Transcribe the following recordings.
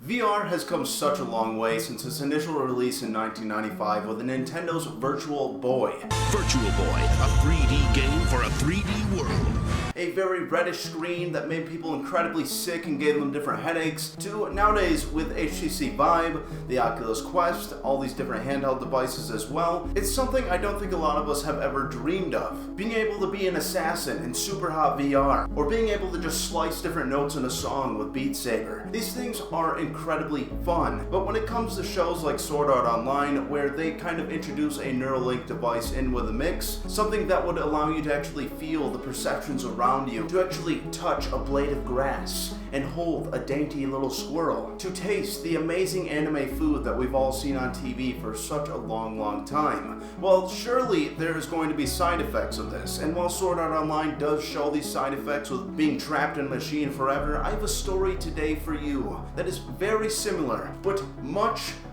VR has come such a long way since its initial release in 1995 with Nintendo's Virtual Boy. Virtual Boy, a 3D game for a 3D world. A very reddish screen that made people incredibly sick and gave them different headaches, to nowadays with HTC Vive, the Oculus Quest, all these different handheld devices as well. It's something I don't think a lot of us have ever dreamed of. Being able to be an assassin in super hot VR, or being able to just slice different notes in a song with Beat Saber. These things are incredibly fun, but when it comes to shows like Sword Art Online, where they kind of introduce a Neuralink device in with a mix, something that would allow you to actually feel the perceptions around you, to actually touch a blade of grass and hold a dainty little squirrel, to taste the amazing anime food that we've all seen on TV for such a long time. Well, surely there is going to be side effects of this, and while Sword Art Online does show these side effects with being trapped in a machine forever, I have a story today for you that is very similar, but much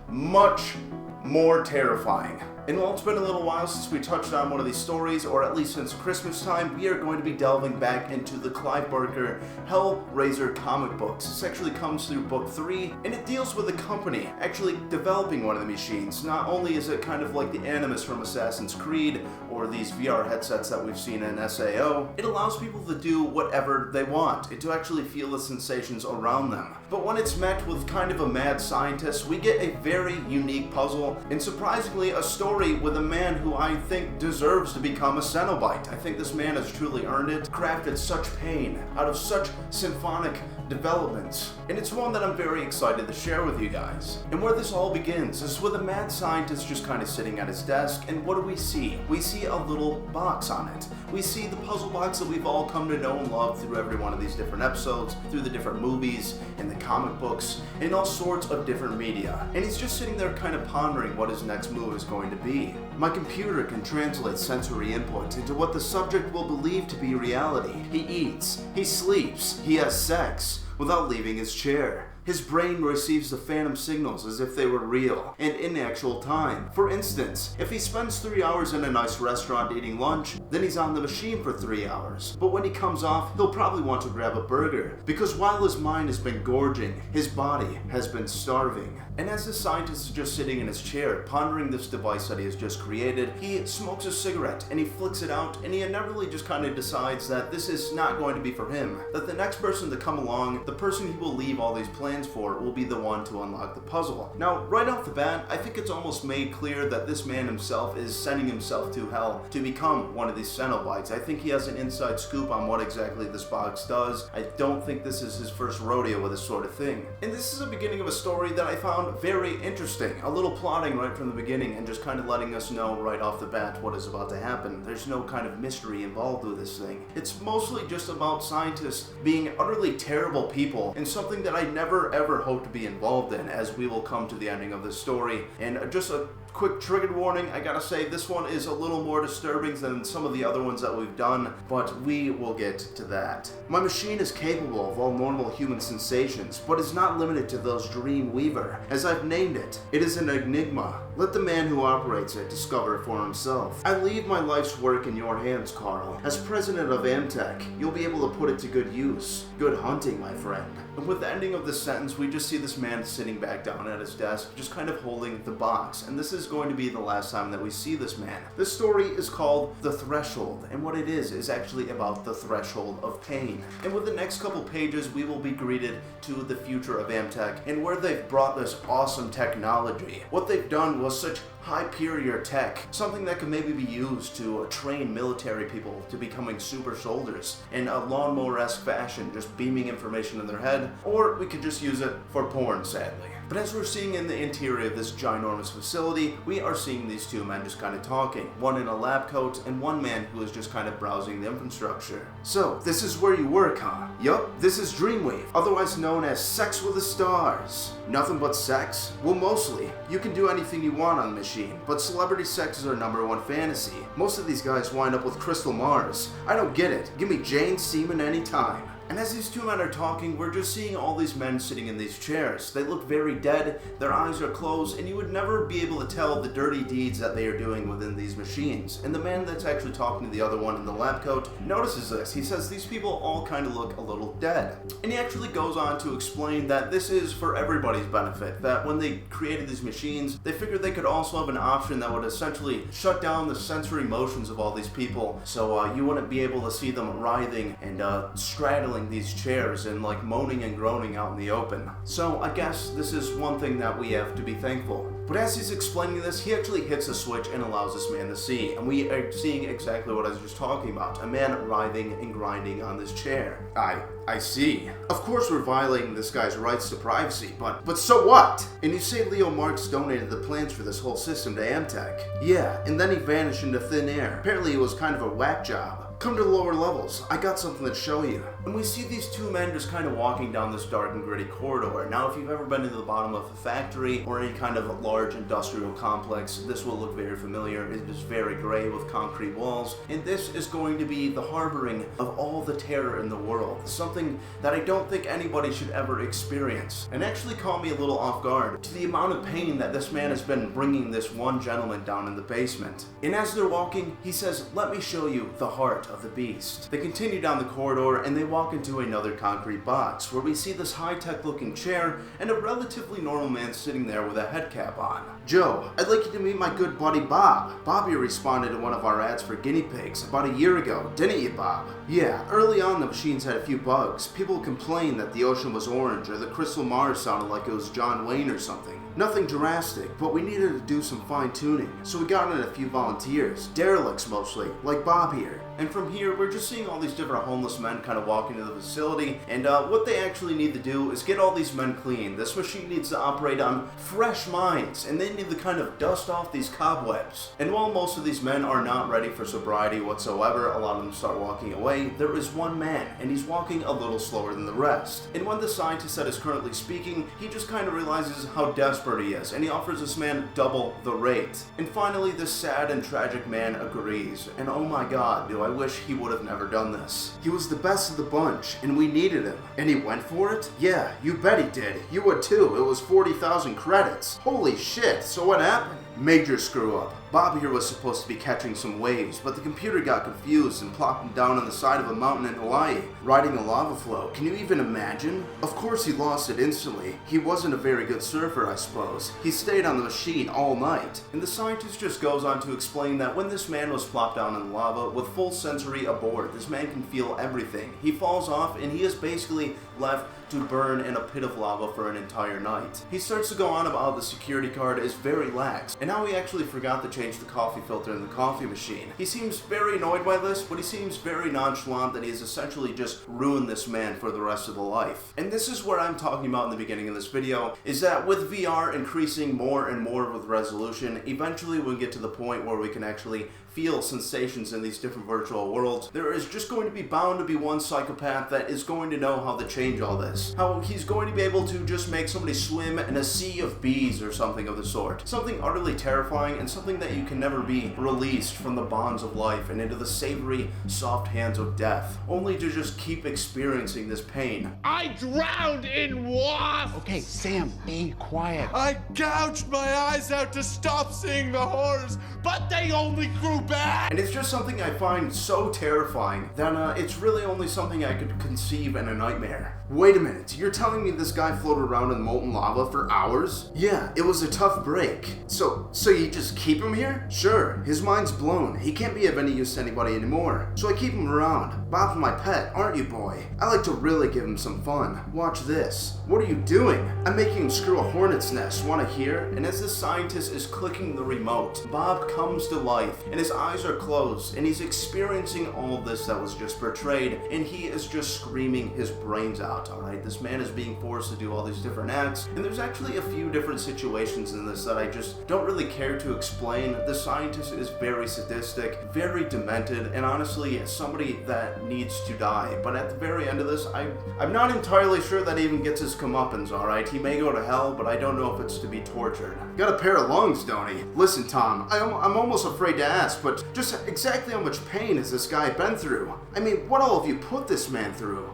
more terrifying. And while it's been a little while since we touched on one of these stories, or at least since Christmas time, we are going to be delving back into the Clive Barker HELLRAISER comic books. This actually comes through book 3, and it deals with a company actually developing one of the machines. Not only is it kind of like the Animus from Assassin's Creed, or these VR headsets that we've seen in SAO, it allows people to do whatever they want, and to actually feel the sensations around them. But when it's met with kind of a mad scientist, we get a very unique puzzle, and surprisingly a story with a man who I think deserves to become a Cenobite. I think this man has truly earned it, crafted such pain out of such symphonic developments, and it's one that I'm very excited to share with you guys. And where this all begins is with a mad scientist just kind of sitting at his desk, and what do we see? We see a little box on it. We see the puzzle box that we've all come to know and love through every one of these different episodes, through the different movies, and the comic books, and all sorts of different media. And he's just sitting there kind of pondering what his next move is going to be. My computer can translate sensory input into what the subject will believe to be reality. He eats, he sleeps, he has sex, without leaving his chair. His brain receives the phantom signals as if they were real and in actual time. For instance, if he spends 3 hours in a nice restaurant eating lunch, then he's on the machine for 3 hours. But when he comes off, he'll probably want to grab a burger, because while his mind has been gorging, his body has been starving. And as the scientist is just sitting in his chair, pondering this device that he has just created, he smokes a cigarette and he flicks it out, and he inevitably just kind of decides that this is not going to be for him. That the next person to come along, the person he will leave all these plans for, will be the one to unlock the puzzle. Now, right off the bat, I think it's almost made clear that this man himself is sending himself to hell to become one of these Cenobites. I think he has an inside scoop on what exactly this box does. I don't think this is his first rodeo with this sort of thing. And this is the beginning of a story that I found very interesting. A little plotting right from the beginning, and just kind of letting us know right off the bat what is about to happen. There's no kind of mystery involved with this thing. It's mostly just about scientists being utterly terrible people, and something that I never ever hoped to be involved in, as we will come to the ending of this story. And just a quick trigger warning, I gotta say this one is a little more disturbing than some of the other ones that we've done, but we will get to that. My machine is capable of all normal human sensations, but is not limited to those Dream Weaver. As I've named it, it is an enigma. Let the man who operates it discover it for himself. I leave my life's work in your hands, Carl. As president of Amtech, you'll be able to put it to good use. Good hunting, my friend. And with the ending of this sentence, we just see this man sitting back down at his desk, just kind of holding the box. And this is going to be the last time that we see this man. This story is called The Threshold, and what it is actually about the threshold of pain. And with the next couple pages, we will be greeted to the future of Amtech, and where they've brought this awesome technology. What they've done was such high-period tech, something that could maybe be used to train military people to becoming super soldiers in a lawnmower-esque fashion, just beaming information in their head, or we could just use it for porn, sadly. But as we're seeing in the interior of this ginormous facility, we are seeing these two men just kind of talking. One in a lab coat, and one man who is just kind of browsing the infrastructure. So, this is where you work, huh? Yup, this is Dreamwave, otherwise known as Sex with the Stars. Nothing but sex? Well, mostly. You can do anything you want on the machine, but celebrity sex is our #1 fantasy. Most of these guys wind up with Crystal Mars. I don't get it. Give me Jane semen anytime. And as these two men are talking, we're just seeing all these men sitting in these chairs. They look very dead, their eyes are closed, and you would never be able to tell the dirty deeds that they are doing within these machines. And the man that's actually talking to the other one in the lab coat notices this. He says these people all kind of look a little dead. And he actually goes on to explain that this is for everybody's benefit, that when they created these machines, they figured they could also have an option that would essentially shut down the sensory motions of all these people, so you wouldn't be able to see them writhing and straddling these chairs and like moaning and groaning out in the open. So I guess this is one thing that we have to be thankful. But as he's explaining this, he actually hits a switch and allows this man to see. And we are seeing exactly what I was just talking about. A man writhing and grinding on this chair. I see. Of course we're violating this guy's rights to privacy, but so what? And you say Leo Marx donated the plans for this whole system to Amtech. Yeah, and then he vanished into thin air. Apparently it was kind of a whack job. Come to the lower levels. I got something to show you. And we see these two men just kind of walking down this dark and gritty corridor. Now, if you've ever been to the bottom of a factory or any kind of large industrial complex, this will look very familiar. It is very gray with concrete walls. And this is going to be the harboring of all the terror in the world. Something that I don't think anybody should ever experience. And actually caught me a little off guard to the amount of pain that this man has been bringing this one gentleman down in the basement. And as they're walking, he says, "Let me show you the heart of the beast." They continue down the corridor and they walk into another concrete box where we see this high-tech looking chair and a relatively normal man sitting there with a head cap on. "Joe, I'd like you to meet my good buddy Bob. Bobby responded to one of our ads for guinea pigs about a year ago, didn't you, Bob?" "Yeah, early on the machines had a few bugs. People complained that the ocean was orange or the crystal Mars sounded like it was John Wayne or something. Nothing drastic, but we needed to do some fine-tuning, so we got in a few volunteers, derelicts mostly, like Bob here." And from here, we're just seeing all these different homeless men kind of walk into the facility, and what they actually need to do is get all these men clean. This machine needs to operate on fresh minds, and they need to kind of dust off these cobwebs. And while most of these men are not ready for sobriety whatsoever, a lot of them start walking away, there is one man, and he's walking a little slower than the rest. And when the scientist that is currently speaking, he just kind of realizes how desperate he is, and he offers this man double the rate. And finally, this sad and tragic man agrees, and oh my god, do I wish he would have never done this. He was the best of the bunch, and we needed him. And he went for it? Yeah, you bet he did. You would too. It was 40,000 credits. Holy shit, so what happened? Major screw up. Bob here was supposed to be catching some waves, but the computer got confused and plopped him down on the side of a mountain in Hawaii, riding a lava flow. Can you even imagine? Of course he lost it instantly. He wasn't a very good surfer, I suppose. He stayed on the machine all night. And the scientist just goes on to explain that when this man was plopped down in the lava with full sensory aboard, this man can feel everything. He falls off and he is basically left to burn in a pit of lava for an entire night. He starts to go on about how the security card is very lax, and how he actually forgot to change the coffee filter in the coffee machine. He seems very annoyed by this, but he seems very nonchalant that he has essentially just ruined this man for the rest of the life. And this is what I'm talking about in the beginning of this video, is that with VR increasing more and more with resolution, eventually we'll get to the point where we can actually feel sensations in these different virtual worlds. There is just going to be bound to be one psychopath that is going to know how to change all this. How he's going to be able to just make somebody swim in a sea of bees or something of the sort. Something utterly terrifying and something that you can never be released from the bonds of life and into the savory, soft hands of death. Only to just keep experiencing this pain. I drowned in wasps! Okay, Sam, be quiet. I gouged my eyes out to stop seeing the horrors, but they only grew back! And it's just something I find so terrifying that it's really only something I could conceive in a nightmare. Wait a minute, you're telling me this guy floated around in molten lava for hours? Yeah, it was a tough break. So you just keep him here? Sure, his mind's blown. He can't be of any use to anybody anymore. So I keep him around. Bob's my pet, aren't you, boy? I like to really give him some fun. Watch this. What are you doing? I'm making him screw a hornet's nest. Wanna hear? And as the scientist is clicking the remote, Bob comes to life, and his eyes are closed, and he's experiencing all of this that was just portrayed, and he is just screaming his brains out. lot, alright? This man is being forced to do all these different acts, and there's actually a few different situations in this that I just don't really care to explain. The scientist is very sadistic, very demented, and honestly, somebody that needs to die. But at the very end of this, I'm not entirely sure that he even gets his comeuppance, alright? He may go to hell, but I don't know if it's to be tortured. Got a pair of lungs, don't he? Listen, Tom, I'm almost afraid to ask, but just exactly how much pain has this guy been through? I mean, what all have you put this man through?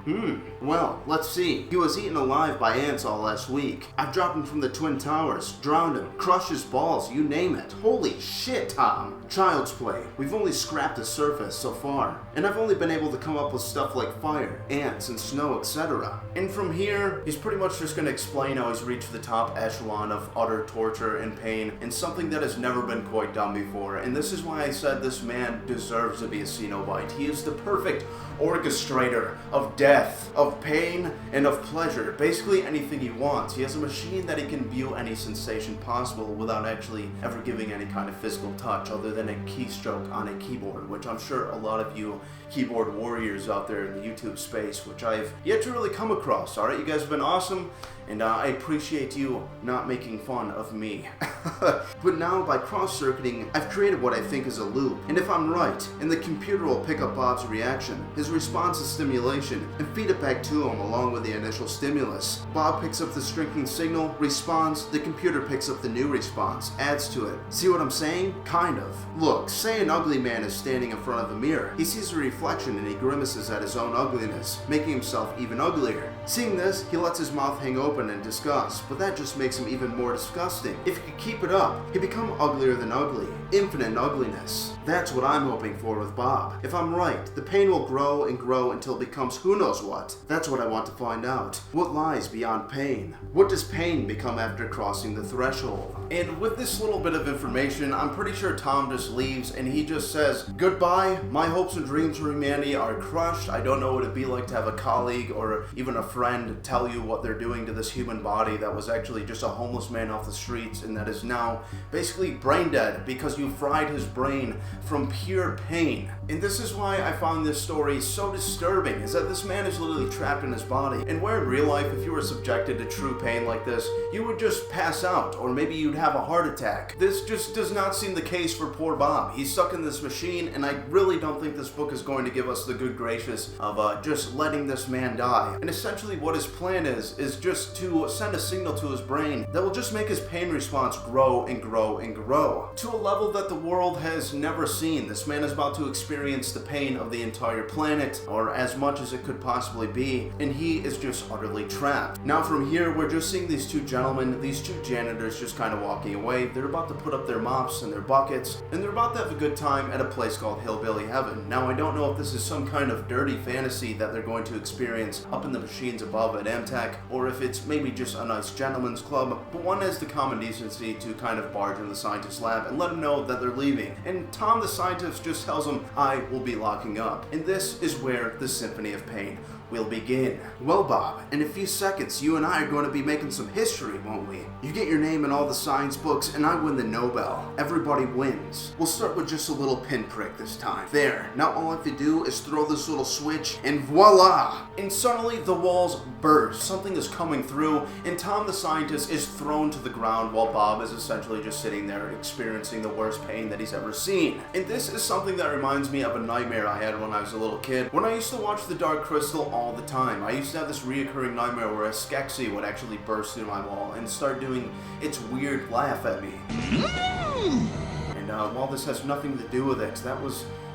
Well, let's see. He was eaten alive by ants all last week. I've dropped him from the Twin Towers, drowned him, crushed his balls, you name it. Holy shit, Tom. Child's play. We've only scrapped the surface so far, and I've only been able to come up with stuff like fire, ants, and snow, etc. And from here, he's pretty much just going to explain how he's reached the top echelon of utter torture and pain, and something that has never been quite done before. And this is why I said this man deserves to be a Cenobite. He is the perfect orchestrator of death, of pain, and of pleasure. Basically anything he wants. He has a machine that he can view any sensation possible without actually ever giving any kind of physical touch other than a keystroke on a keyboard, which I'm sure a lot of you keyboard warriors out there in the YouTube space, which I've yet to really come across. Alright, you guys have been awesome, and I appreciate you not making fun of me. But now, by cross-circuiting, I've created what I think is a loop, and if I'm right, and the computer will pick up Bob's reaction, his response is stimulation, and feed it back to him along with the initial stimulus. Bob picks up the shrinking signal, responds, the computer picks up the new response, adds to it. See what I'm saying? Kind of. Look, say an ugly man is standing in front of a mirror. He sees a reflection and he grimaces at his own ugliness, making himself even uglier. Seeing this, he lets his mouth hang open in disgust, but that just makes him even more disgusting. If he could keep it up, he'd become uglier than ugly. Infinite ugliness. That's what I'm hoping for with Bob. If I'm right, the pain will grow and grow until it becomes who knows what. That's what I want to find out. What lies beyond pain? What does pain become after crossing the threshold? And with this little bit of information, I'm pretty sure Tom just leaves and he just says, goodbye, my hopes and dreams for humanity are crushed. I don't know what it'd be like to have a colleague or even a friend tell you what they're doing to this human body that was actually just a homeless man off the streets and that is now basically brain dead because you fried his brain from pure pain. And this is why I found this story so disturbing, is that this man is literally trapped in his body. And where in real life, if you were subjected to true pain like this, you would just pass out, or maybe you'd have a heart attack. This just does not seem the case for poor Bob. He's stuck in this machine, and I really don't think this book is going to give us the good gracious of just letting this man die. And essentially what his plan is just to send a signal to his brain that will just make his pain response grow and grow and grow to a level that the world has never seen. This man is about to experience the pain of the entire planet, or as much as it could possibly be, and he is just utterly trapped. Now from here, we're just seeing these two gentlemen, these two janitors just kind of walking away. They're about to put up their mops and their buckets, and they're about to have a good time at a place called Hillbilly Heaven. Now I don't know if this is some kind of dirty fantasy that they're going to experience up in the machines above at MTech, or if it's maybe just a nice gentleman's club, but one has the common decency to kind of barge in the scientist's lab and let him know that they're leaving. And Tom the scientist just tells him, I will be locking up. And this is where the Symphony of Pain will begin. Well, Bob, in a few seconds, you and I are going to be making some history, won't we? You get your name in all the science books, and I win the Nobel. Everybody wins. We'll start with just a little pinprick this time. There, now all I have to do is throw this little switch, and voila! And suddenly, the walls burst. Something is coming through, and Tom the scientist is thrown to the ground while Bob is essentially just sitting there experiencing the worst pain that he's ever seen. And this is something that reminds me of a nightmare I had when I was a little kid. When I used to watch The Dark Crystal all the time, I used to have this reoccurring nightmare where a Skeksis would actually burst through my wall and start doing its weird laugh at me. And while this has nothing to do with it,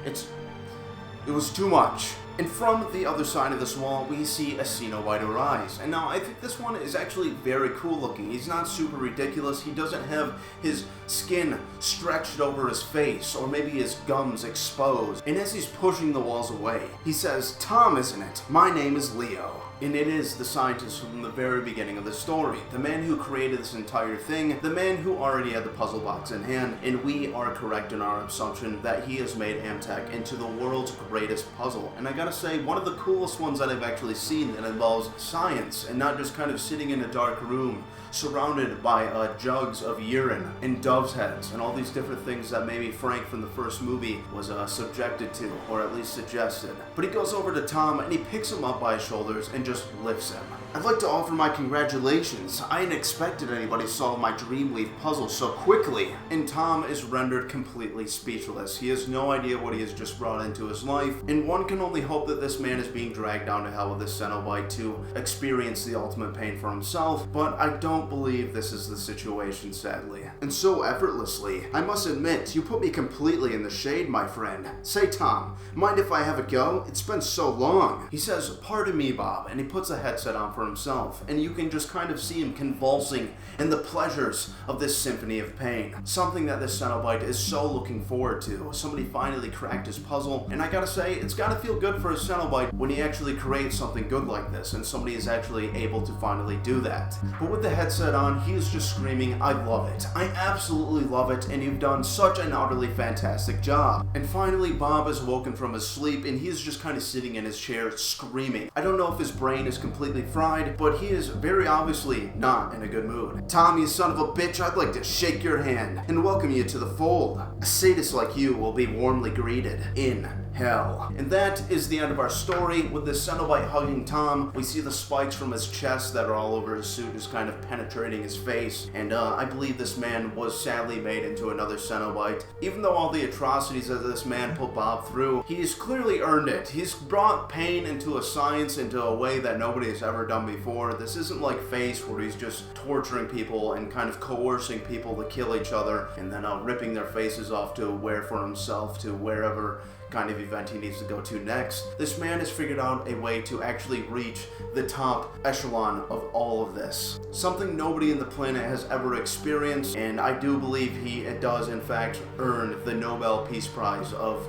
it was too much. And from the other side of this wall, we see a Cenobite arise. And now I think this one is actually very cool looking. He's not super ridiculous. He doesn't have his skin stretched over his face, or maybe his gums exposed. And as he's pushing the walls away, he says, Tom, isn't it? My name is Leo. And it is the scientist from the very beginning of the story, the man who created this entire thing, the man who already had the puzzle box in hand, and we are correct in our assumption that he has made Amtech into the world's greatest puzzle. And I gotta say, one of the coolest ones that I've actually seen that involves science, and not just kind of sitting in a dark room, surrounded by jugs of urine and dove's heads and all these different things that maybe Frank from the first movie was subjected to, or at least suggested. But he goes over to Tom and he picks him up by his shoulders and just lifts him. I'd like to offer my congratulations. I hadn't expected anybody solve my Dreamweave puzzle so quickly. And Tom is rendered completely speechless. He has no idea what he has just brought into his life, and one can only hope that this man is being dragged down to hell with this Cenobite to experience the ultimate pain for himself, but I don't believe this is the situation, sadly. And so effortlessly, I must admit, you put me completely in the shade, my friend. Say, Tom, mind if I have a go? It's been so long. He says, pardon me, Bob, and he puts a headset on for himself, and you can just kind of see him convulsing in the pleasures of this symphony of pain. Something that this Cenobite is so looking forward to. Somebody finally cracked his puzzle, and I gotta say, it's gotta feel good for a Cenobite when he actually creates something good like this, and somebody is actually able to finally do that. But with the headset on, he is just screaming, I love it. I absolutely love it, and you've done such an utterly fantastic job. And finally, Bob is woken from his sleep, and he is just kind of sitting in his chair screaming. I don't know if his brain is completely fried, but he is very obviously not in a good mood. Tom, you son of a bitch, I'd like to shake your hand and welcome you to the fold. A sadist like you will be warmly greeted in hell. And that is the end of our story. With this Cenobite hugging Tom, we see the spikes from his chest that are all over his suit just kind of penetrating his face, and I believe this man was sadly made into another Cenobite. Even though all the atrocities that this man put Bob through, he's clearly earned it. He's brought pain into a science, into a way that nobody has ever done before. This isn't like Face, where he's just torturing people and kind of coercing people to kill each other, and then ripping their faces off to wear for himself to wherever kind of event he needs to go to next. This man has figured out a way to actually reach the top echelon of all of this. Something nobody in the planet has ever experienced, and I do believe he does in fact earn the Nobel Peace Prize of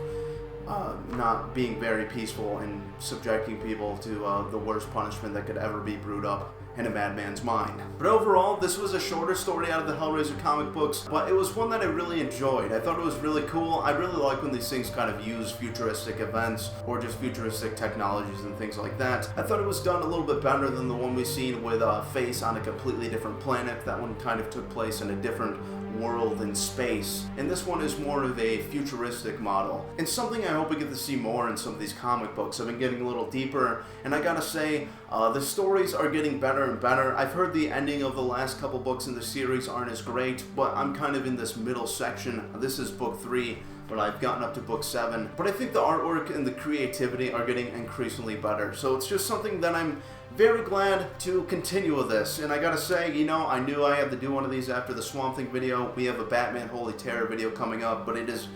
not being very peaceful and subjecting people to the worst punishment that could ever be brewed up in a madman's mind. But overall, this was a shorter story out of the Hellraiser comic books, but it was one that I really enjoyed. I thought it was really cool. I really like when these things kind of use futuristic events or just futuristic technologies and things like that. I thought it was done a little bit better than the one we've seen with Face on a completely different planet. That one kind of took place in a different world in space, and this one is more of a futuristic model, and something I hope we get to see more in some of these comic books. I've been getting a little deeper, and I gotta say, the stories are getting better and better. I've heard the ending of the last couple books in the series aren't as great, but I'm kind of in this middle section. This is book 3, but I've gotten up to book 7. But I think the artwork and the creativity are getting increasingly better, so it's just something that I'm very glad to continue with this. And I gotta say, you know, I knew I had to do one of these after the Swamp Thing video. We have a Batman Holy Terror video coming up, but it is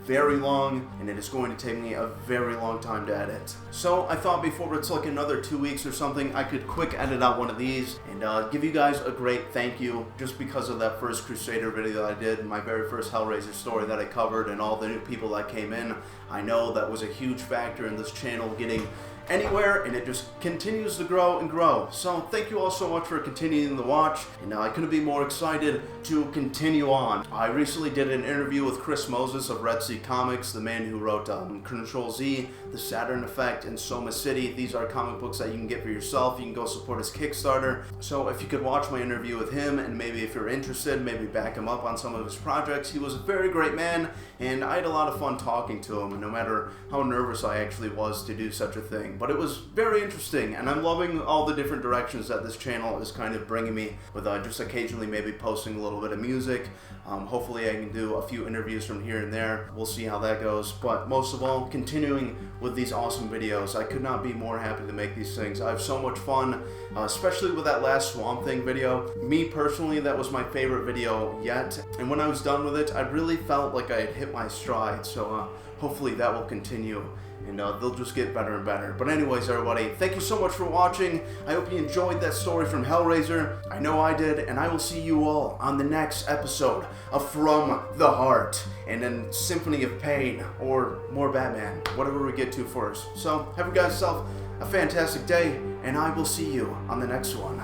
very long, and it is going to take me a very long time to edit. So I thought before it's like another 2 weeks or something, I could quick edit out one of these and give you guys a great thank you, just because of that first Crusader video that I did, my very first Hellraiser story that I covered, and all the new people that came in. I know that was a huge factor in this channel getting anywhere, and it just continues to grow and grow. So thank you all so much for continuing to watch, and I couldn't be more excited to continue on. I recently did an interview with Chris Moses of Red Sea Comics, the man who wrote Control Z, The Saturn Effect, and Soma City. These are comic books that you can get for yourself. You can go support his Kickstarter. So if you could watch my interview with him, and maybe if you're interested, maybe back him up on some of his projects. He was a very great man, and I had a lot of fun talking to him, no matter how nervous I actually was to do such a thing. But it was very interesting, and I'm loving all the different directions that this channel is kind of bringing me, with just occasionally maybe posting a little bit of music. Hopefully I can do a few interviews from here and there. We'll see how that goes, but most of all, continuing with these awesome videos. I could not be more happy to make these things. I have so much fun, especially with that last Swamp Thing video. Me personally, that was my favorite video yet, and when I was done with it, I really felt like I had hit my stride, so hopefully that will continue, and they'll just get better and better. But anyways, everybody, thank you so much for watching. I hope you enjoyed that story from Hellraiser. I know I did, and I will see you all on the next episode of From the Heart, and then Symphony of Pain, or more Batman, whatever we get to first. So have you guys yourself a fantastic day, and I will see you on the next one.